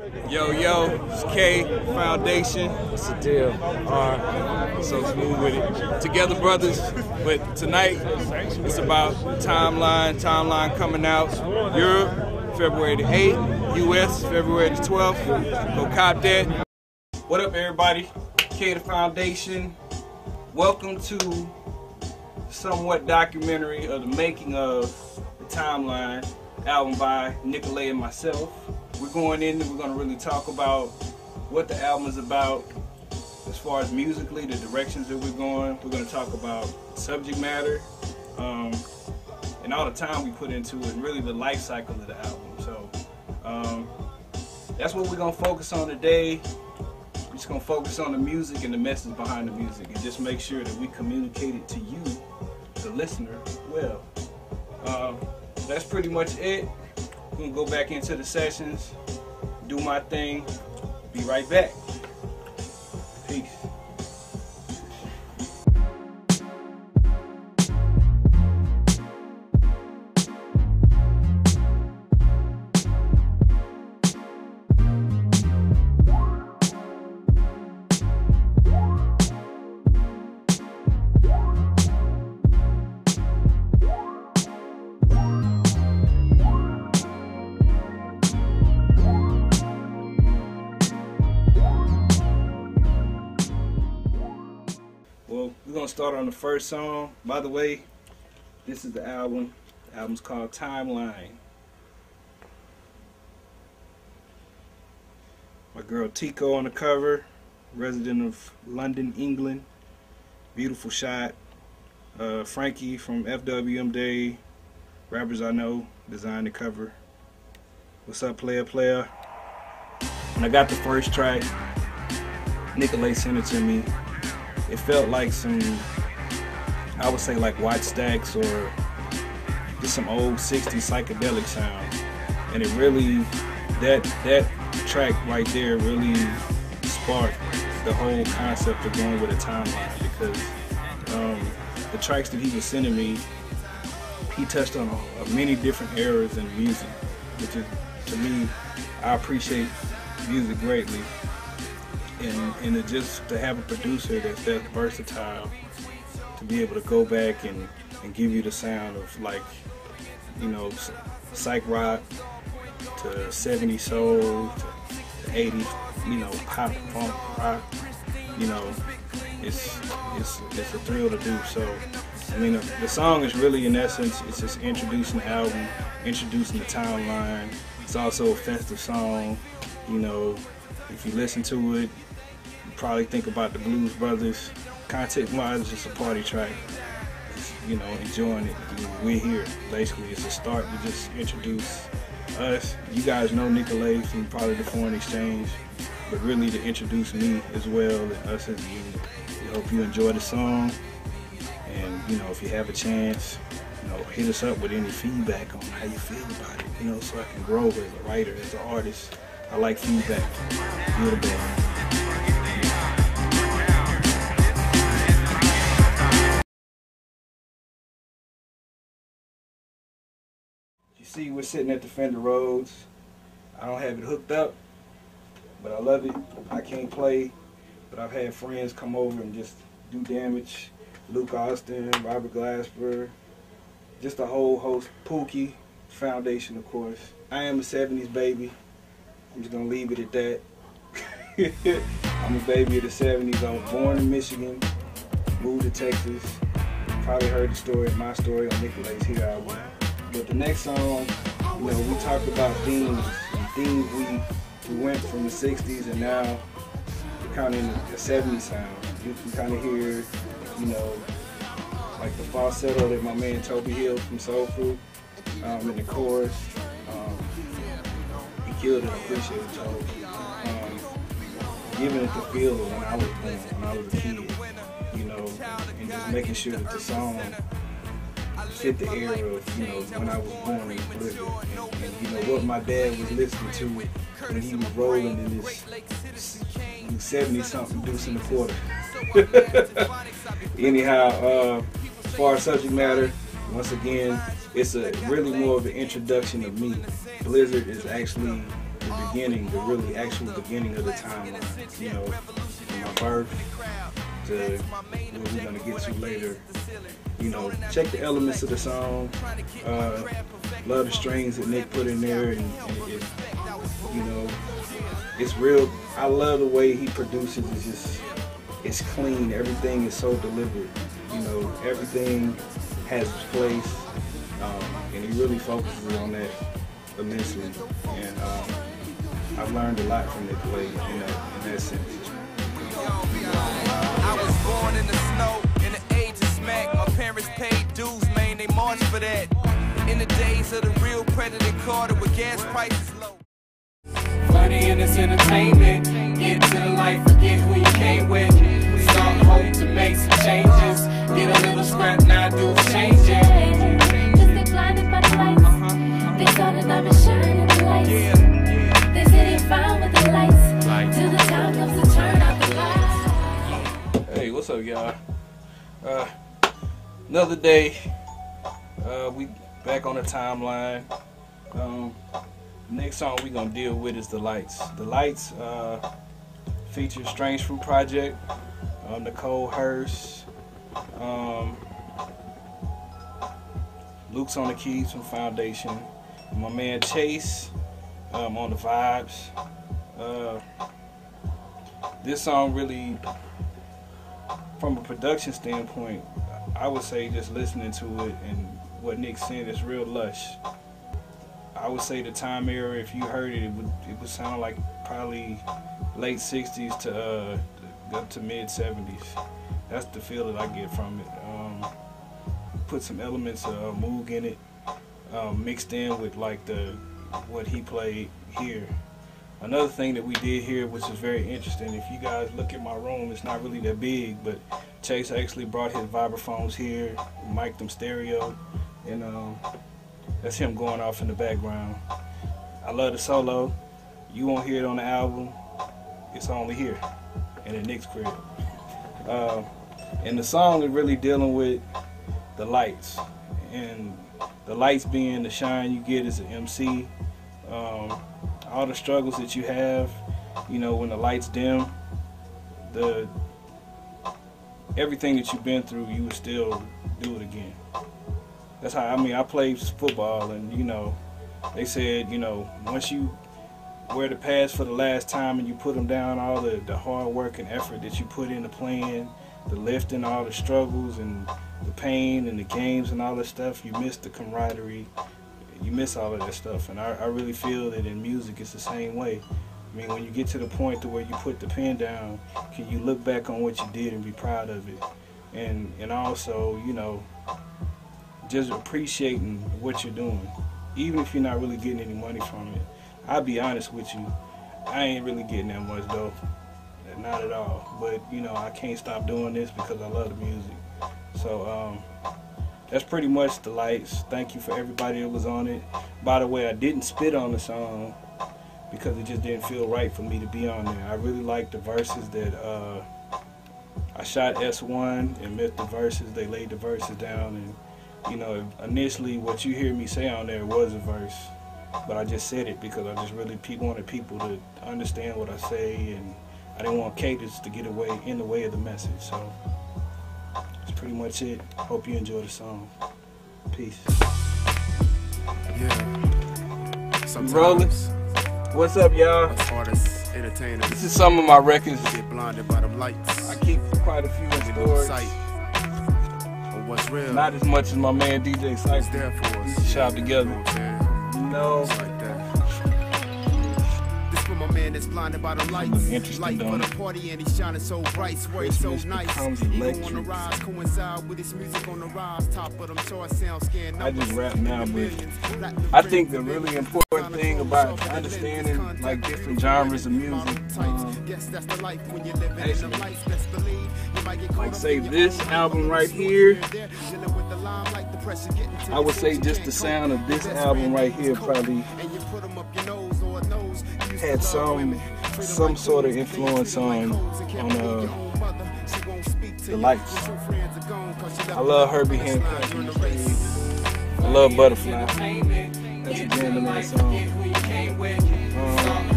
Yo, it's Kay Foundation. What's the deal? Alright. So smooth with it. Together Brothers. But tonight, it's about Timeline coming out. Europe, February the 8th. US, February the 12th. Go cop that. What up, everybody? Kay the Foundation. Welcome to somewhat documentary of the making of the Timeline album by Nicolay and myself. We're going in and we're going to really talk about what the album is about as far as musically, the directions that we're going. We're going to talk about subject matter and all the time we put into it, and really the life cycle of the album. So that's what we're going to focus on today. We're just going to focus on the music and the message behind the music, and just make sure that we communicate it to you, the listener, well. That's pretty much it. I'm gonna go back into the sessions, do my thing, be right back. Peace. We're gonna start on the first song. By the way, this is the album. The album's called Timeline. My girl Tico on the cover, resident of London, England. Beautiful shot. Frankie from FWMJ, rappers I know, designed the cover. What's up, player? When I got the first track, Nicolay sent it to me. It felt like some, I would say like White Stacks or just some old 60s psychedelic sound. And it really, that track right there really sparked the whole concept of going with a timeline, because the tracks that he was sending me, he touched on many different eras in music, which is, to me, I appreciate music greatly. And it just to have a producer that's that versatile, to be able to go back and give you the sound of, like, you know, psych rock to 70s soul to 80s, you know, pop, funk, rock, you know, it's a thrill to do. So I mean, the song is really, in essence, it's just introducing the album, introducing the timeline. It's also a festive song, you know. If you listen to it, probably think about the Blues Brothers. Content-wise, it's just a party track. Just, you know, enjoying it. I mean, we're here. Basically, it's a start to just introduce us. You guys know Nicolay from probably the Foreign Exchange, but really to introduce me as well, and us as you. We hope you enjoy the song, and you know, if you have a chance, you know, hit us up with any feedback on how you feel about it. You know, so I can grow as a writer, as an artist. I like feedback. You're the best. You see, we're sitting at the Fender Rhodes. I don't have it hooked up, but I love it. I can't play, but I've had friends come over and just do damage. Luke Austin, Robert Glasper, just a whole host. Pookie Foundation, of course. I am a 70s baby. I'm just gonna leave it at that. I'm a baby of the 70s. I was born in Michigan, moved to Texas. Probably heard the story, my story on Nicolay's Here album. But the next song, you know, we talked about themes, and themes we went from the 60s, and now we're kind of in the 70s sound. You can kind of hear, you know, like the falsetto that my man Toby Hill from Soul Food in the chorus. He killed it. I appreciate it, Toby. Giving it the feel of when I was born, when I was a kid, you know, and just making sure that the song fit the era of, you know, when I was born in Blizzard, and you know what my dad was listening to when he was rolling in his 70-something deuce and a quarter. Anyhow, as far as subject matter, once again, it's a really more of an introduction of me. Blizzard is actually the the beginning, the really actual beginning of the timeline. You know, from my birth to what we're gonna get to later. You know, check the elements of the song. Love the strings that Nick put in there, and it, you know, it's real. I love the way he produces. It's just, it's clean. Everything is so deliberate. You know, everything has its place, and he really focuses on that immensely. And I've learned a lot from Nicolay in that sense. I was born in the snow, in the age of smack. My parents paid dues, man, they marched for that. In the days of the real Predator Carter with gas prices low. Funny in this entertainment. Get to the light, forget who you came with. Start home to make some changes. Get a little scrap, now do change it. Just they blinded by the lights. They saw the diamond shine in the lights. They say they found with the lights. Till the time comes to turn out the lights. Hey, what's up, y'all? Another day. We back on the timeline. Next song we gonna deal with is The Lights. The Lights features Strange Fruit Project, Nicole Hurst, Luke's on the keys from Foundation, and my man Chase on the vibes. This song really, from a production standpoint, I would say just listening to it and what Nick said, is real lush. I would say the time era, if you heard it, it would sound like probably late 60s to up to mid 70s. That's the feel that I get from it. Put some elements of Moog in it, mixed in with like what he played here. Another thing that we did here, which is very interesting, if you guys look at my room, it's not really that big, but Chase actually brought his vibraphones here, mic'd them stereo, and that's him going off in the background. I love the solo. You won't hear it on the album. It's only here and at Nick's crib. And the song is really dealing with the lights, and the lights being the shine you get as an MC. All the struggles that you have, you know, when the lights dim, everything that you've been through, you would still do it again. That's how, I mean, I played football, and, you know, they said, you know, once you wear the pads for the last time and you put them down, all the hard work and effort that you put into playing, the lifting, all the struggles and the pain and the games and all that stuff, you miss the camaraderie, you miss all of that stuff. And I really feel that in music it's the same way. I mean, when you get to the point to where you put the pen down, can you look back on what you did and be proud of it? And also, you know, just appreciating what you're doing, even if you're not really getting any money from it. I'll be honest with you, I ain't really getting that much though, not at all. But you know, I can't stop doing this because I love the music. So that's pretty much The Lights. Thank you for everybody that was on it. By the way, I didn't spit on the song because it just didn't feel right for me to be on there. I really like the verses that I shot S1 and met the verses. They laid the verses down, and you know, initially what you hear me say on there was a verse, but I just said it because I just really wanted people to understand what I say, and I didn't want cadence to get in the way of the message. So that's pretty much it. Hope you enjoy the song. Peace. Yeah. Sometimes rolling. What's up, y'all? Artists, entertainers. This is some of my records. Get blinded by them lights. I keep quite a few in storage. What's real? Not as much as my man DJ Cypher. There for us. We should shop together. No. It's like that. This for my man that's blinded by the lights. Light for the party and he's shining so bright. Swear he's so nice. Even on the rise, coincide with his music on the rise. Top of them charts, sound scan. I just rap now, but I think the really important thing about understanding like different genres of music, like say this album right here, I would say just the sound of this album right here probably had some sort of influence on The Lights. I love Herbie Hancock. I love Butterfly. That's a jam in that song. you came with. Start